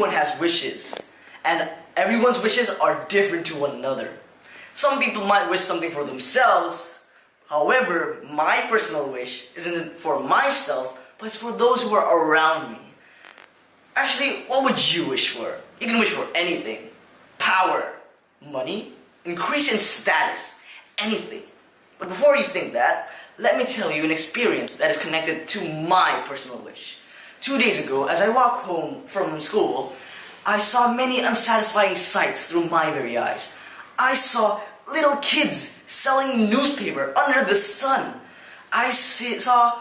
everyone has wishes, and everyone's wishes are different to one another. Some people might wish something for themselves. However, my personal wish isn't for myself, but it's for those who are around me. Actually, what would you wish for? You can wish for anything. Power, money, increase in status, anything. But before you think that, let me tell you an experience that is connected to my personal wish. 2 days ago, as I walked home from school, I saw many unsatisfying sights through my very eyes. I saw little kids selling newspaper under the sun. I saw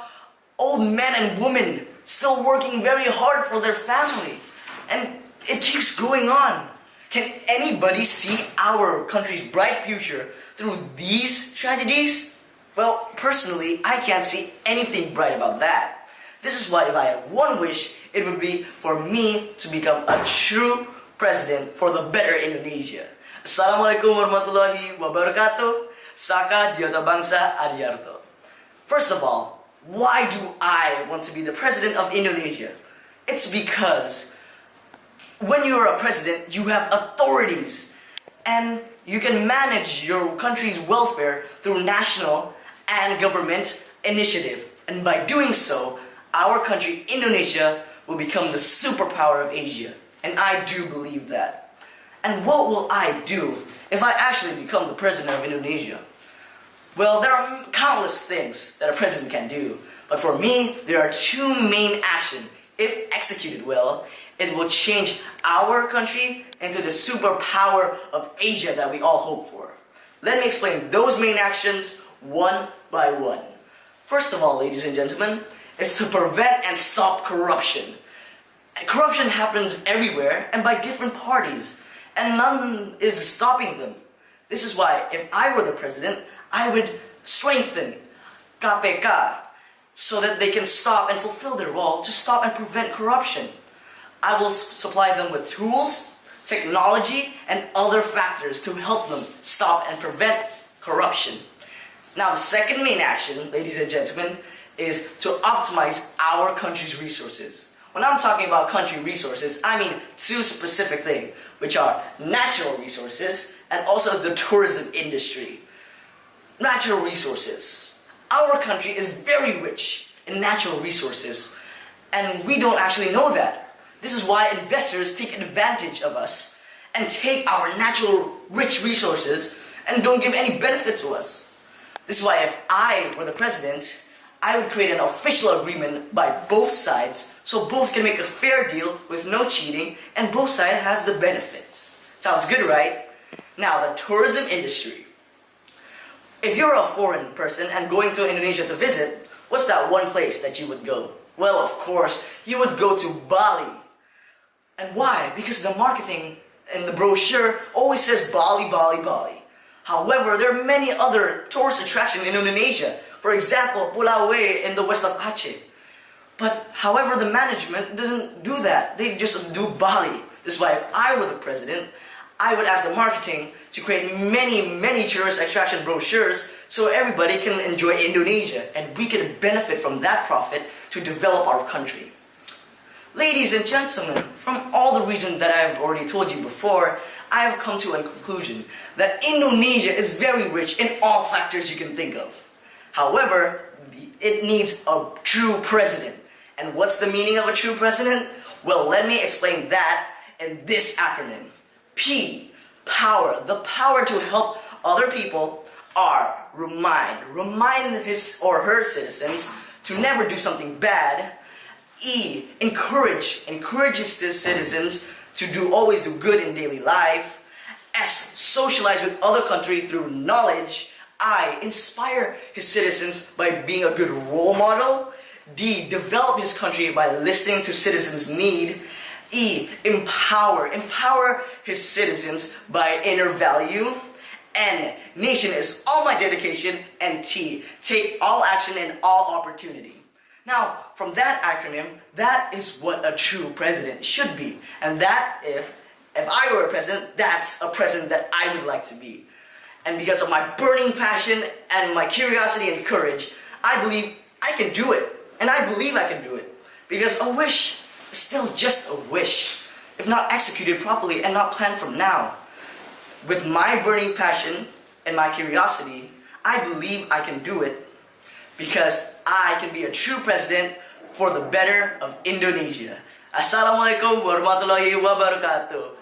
old men and women still working very hard for their family. And it keeps going on. Can anybody see our country's bright future through these tragedies? Well, personally, I can't see anything bright about that. This is why if I had one wish, it would be for me to become a true president for the better Indonesia. Assalamualaikum warahmatullahi wabarakatuh. Saka, Dyotabangsa, Adiarto. First of all, why do I want to be the president of Indonesia? It's because when you are a president, you have authorities and you can manage your country's welfare through national and government initiative. And by doing so, our country, Indonesia, will become the superpower of Asia. And I do believe that. And what will I do if I actually become the president of Indonesia? Well, there are countless things that a president can do. But for me, there are two main actions. If executed well, it will change our country into the superpower of Asia that we all hope for. Let me explain those main actions one by one. First of all, ladies and gentlemen, it's to prevent and stop corruption. Corruption happens everywhere and by different parties, and none is stopping them. This is why, if I were the president, I would strengthen KPK so that they can stop and fulfill their role to stop and prevent corruption. I will supply them with tools, technology, and other factors to help them stop and prevent corruption. Now, the second main action, ladies and gentlemen, is to optimize our country's resources. When I'm talking about country resources, I mean two specific things, which are natural resources and also the tourism industry. Natural resources. Our country is very rich in natural resources, and we don't actually know that. This is why investors take advantage of us and take our natural rich resources and don't give any benefit to us. This is why if I were the president, I would create an official agreement by both sides so both can make a fair deal with no cheating and both sides has the benefits. Sounds good, right? Now, the tourism industry. If you're a foreign person and going to Indonesia to visit, what's that one place that you would go? Well, of course, you would go to Bali. And why? Because the marketing and the brochure always says Bali, Bali, Bali. However, there are many other tourist attractions in Indonesia. For example, Pulau in the west of Aceh. But however, the management didn't do that. They just do Bali. This is why if I were the president, I would ask the marketing to create many tourist attraction brochures so everybody can enjoy Indonesia and we can benefit from that profit to develop our country. Ladies and gentlemen, from all the reasons that I've already told you before, I have come to a conclusion that Indonesia is very rich in all factors you can think of. However, it needs a true president. And what's the meaning of a true president? Well, let me explain that in this acronym. P, power. The power to help other people. R, remind his or her citizens to never do something bad. E, encourages the citizens to always do good in daily life. S, socialize with other countries through knowledge. I, inspire his citizens by being a good role model. D, develop his country by listening to citizens' need. E, empower his citizens by inner value. N, nation is all my dedication. And T, take all action and all opportunity. Now, from that acronym, that is what a true president should be. And that, if I were a president, that's a president that I would like to be. And because of my burning passion and my curiosity and courage, I believe I can do it. And I believe I can do it. Because a wish is still just a wish. if not executed properly and not planned from now. With my burning passion and my curiosity, I believe I can do it because I can be a true president for the better of Indonesia. Assalamualaikum warahmatullahi wabarakatuh.